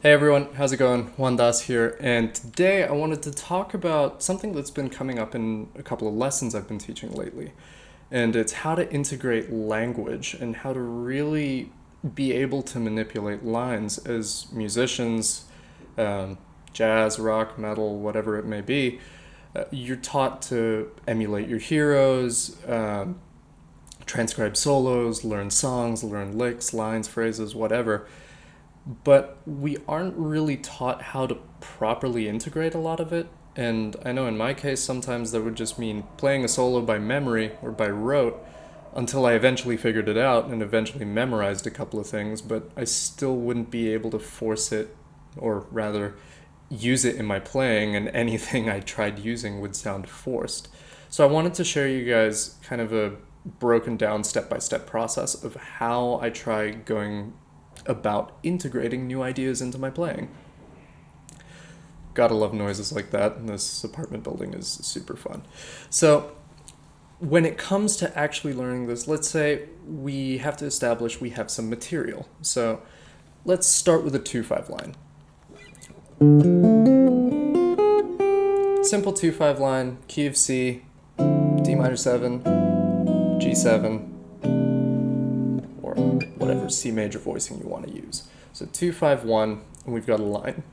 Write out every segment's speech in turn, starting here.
Hey everyone, how's it going? Juan Dhas here, and today I wanted to talk about something that's been coming up in a couple of lessons I've been teaching lately. And it's how to integrate language and how to really be able to manipulate lines as musicians, um, jazz, rock, metal, whatever it may be. You're taught to emulate your heroes, transcribe solos, learn songs, learn licks, lines, phrases, whatever, but we aren't really taught how to properly integrate a lot of it. And I know in my case, sometimes that would just mean playing a solo by memory or by rote until I eventually figured it out and eventually memorized a couple of things, but I still wouldn't be able to force it, or rather, use it in my playing, and anything I tried using would sound forced. So I wanted to share you guys kind of a broken down step by step process of how I try going about integrating new ideas into my playing. Gotta love noises like that, and this apartment building is super fun. So, when it comes to actually learning this, let's say we have to establish we have some material. So, let's start with a 2-5 line. Simple 2-5 line, key of C, D minor 7, G7, or whatever C major voicing you want to use. So 2-5-1, and we've got a line.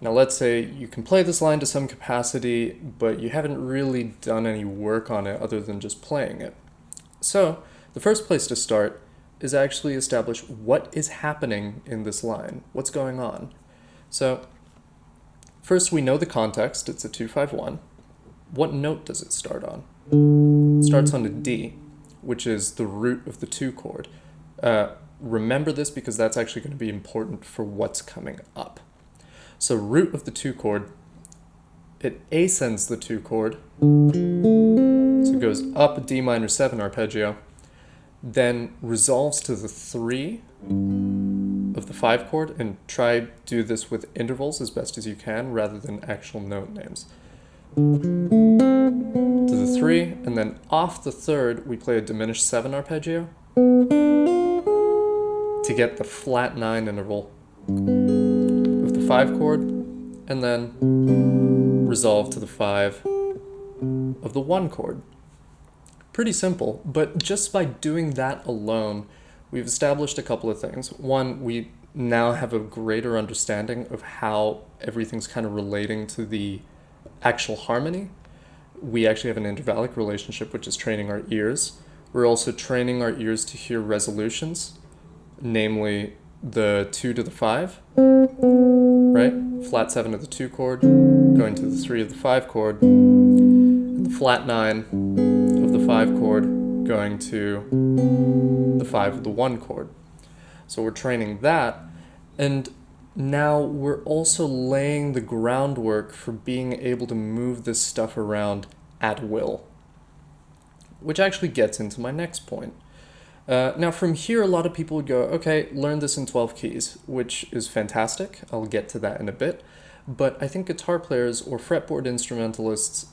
Now let's say you can play this line to some capacity, but you haven't really done any work on it other than just playing it. So the first place to start is actually establish what is happening in this line. What's going on? So first we know the context, it's a 2-5-1. What note does it start on? It starts on a D, which is the root of the 2 chord. Remember this because that's actually going to be important for what's coming up. So root of the 2 chord, it ascends the 2 chord, so it goes up a D minor 7 arpeggio, then resolves to the 3 of the 5 chord, and try do this with intervals as best as you can rather than actual note names. To the 3, and then off the 3rd we play a diminished 7 arpeggio to get the flat 9 interval of the 5 chord, and then resolve to the 5 of the 1 chord. Pretty simple, but just by doing that alone, we've established a couple of things. One, we now have a greater understanding of how everything's kind of relating to the actual harmony. We actually have an intervallic relationship, which is training our ears. We're also training our ears to hear resolutions, namely the 2 to the 5, right? Flat 7 of the 2 chord, going to the 3 of the 5 chord, and the flat 9 of the 5 chord going to the 5 of the 1 chord. So we're training that, and now we're also laying the groundwork for being able to move this stuff around at will, which actually gets into my next point. Now from here, a lot of people would go, okay, learn this in 12 keys, which is fantastic. I'll get to that in a bit. But I think guitar players or fretboard instrumentalists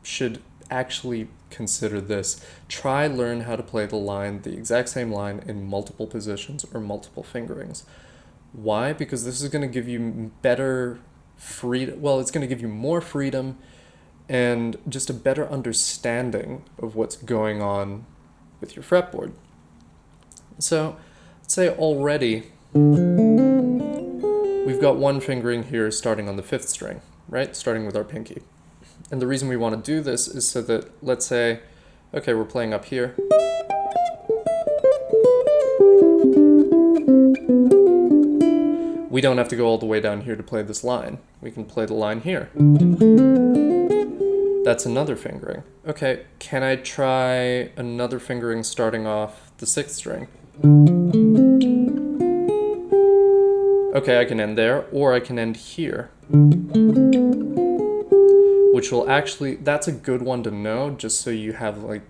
should actually consider this. Try learn how to play the exact same line in multiple positions or multiple fingerings. Why? Because this is going to give you better freedom. Well, it's going to give you more freedom and just a better understanding of what's going on with your fretboard. So let's say already we've got one fingering here starting on the 5th string, right? Starting with our pinky. And the reason we want to do this is so that, let's say, okay, we're playing up here. We don't have to go all the way down here to play this line. We can play the line here. That's another fingering. Okay, can I try another fingering starting off the 6th string? Okay, I can end there, or I can end here. Which will actually, that's a good one to know, just so you have like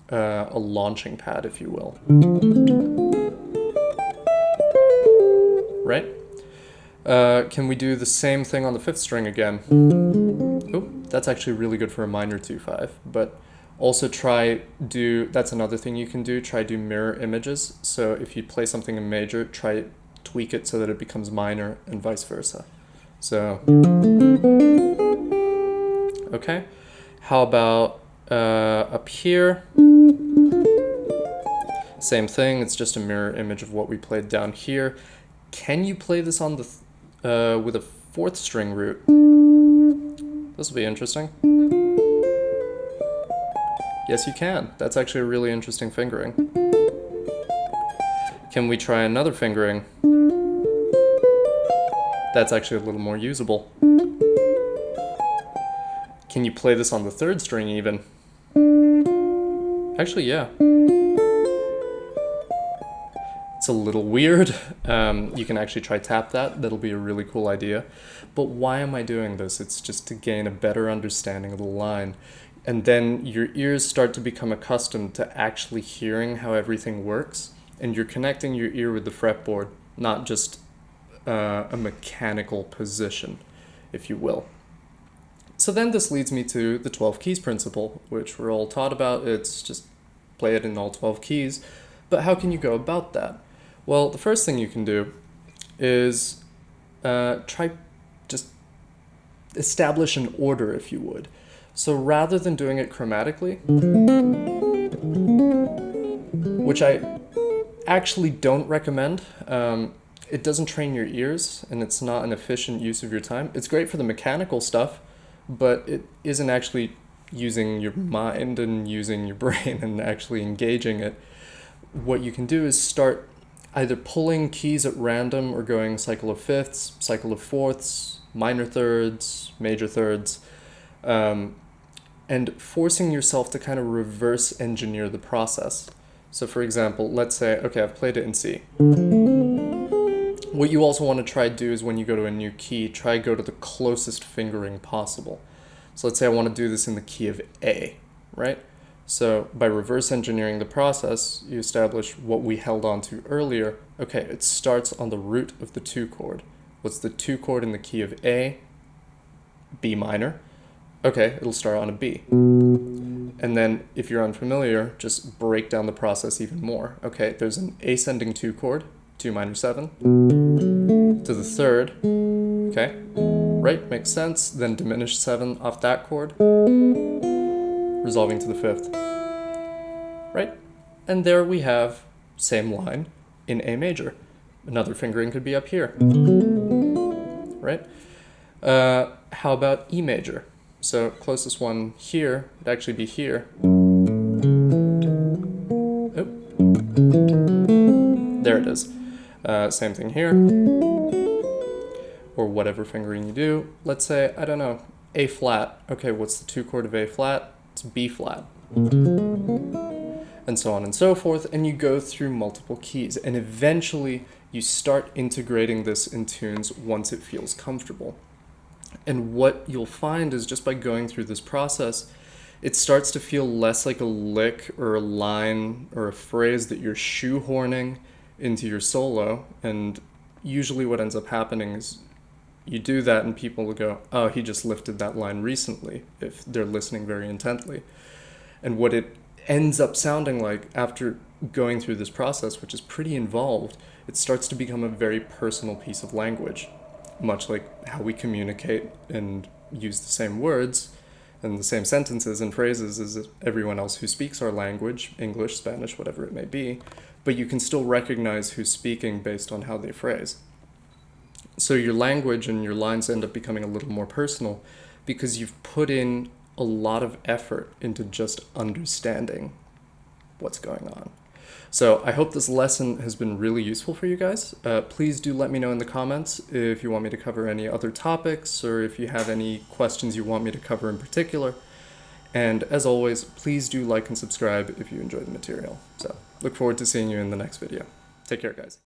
a launching pad, if you will. Right? Can we do the same thing on the 5th string again? Oh, that's actually really good for a minor 2-5, but also that's another thing you can do, try do mirror images. So if you play something in major, try tweak it so that it becomes minor and vice versa. So, okay. How about up here? Same thing, it's just a mirror image of what we played down here. Can you play this on the with a fourth string root? This will be interesting. Yes, you can. That's actually a really interesting fingering. Can we try another fingering? That's actually a little more usable. Can you play this on the third string even? Actually, yeah. It's a little weird. You can actually try tap that. That'll be a really cool idea. But why am I doing this? It's just to gain a better understanding of the line. And then your ears start to become accustomed to actually hearing how everything works. And you're connecting your ear with the fretboard, not just a mechanical position, if you will. So then this leads me to the 12 keys principle, which we're all taught about. It's just play it in all 12 keys. But how can you go about that? Well, the first thing you can do is try just establish an order, if you would. So rather than doing it chromatically, which I actually don't recommend, it doesn't train your ears and it's not an efficient use of your time. It's great for the mechanical stuff, but it isn't actually using your mind and using your brain and actually engaging it. What you can do is start either pulling keys at random or going cycle of fifths, cycle of fourths, minor thirds, major thirds, and forcing yourself to kind of reverse engineer the process. So for example, let's say, okay, I've played it in C. What you also want to try to do is when you go to a new key, try to go to the closest fingering possible. So let's say I want to do this in the key of A, right? So by reverse engineering the process, you establish what we held on to earlier. Okay, it starts on the root of the 2 chord. What's the 2 chord in the key of A? B minor. Okay, it'll start on a B. And then if you're unfamiliar, just break down the process even more. Okay, there's an ascending 2 chord, 2 minor 7, to the 3rd. Okay, right, makes sense. Then diminished 7 off that chord, resolving to the 5th, right? And there we have same line in A major. Another fingering could be up here, right? How about E major? So closest one here would actually be here. Oh. There it is. Same thing here, or whatever fingering you do. Let's say, I don't know, A flat. Okay, what's the 2 chord of A flat? It's B flat, and so on and so forth, and you go through multiple keys, and eventually you start integrating this in tunes once it feels comfortable. And what you'll find is just by going through this process, it starts to feel less like a lick or a line or a phrase that you're shoehorning into your solo, and usually what ends up happening is you do that and people will go, oh, he just lifted that line recently, if they're listening very intently. And what it ends up sounding like after going through this process, which is pretty involved, it starts to become a very personal piece of language, much like how we communicate and use the same words and the same sentences and phrases as everyone else who speaks our language, English, Spanish, whatever it may be, but you can still recognize who's speaking based on how they phrase. So your language and your lines end up becoming a little more personal because you've put in a lot of effort into just understanding what's going on. So I hope this lesson has been really useful for you guys. Please do let me know in the comments if you want me to cover any other topics or if you have any questions you want me to cover in particular. And as always, please do like and subscribe if you enjoy the material. So look forward to seeing you in the next video. Take care, guys.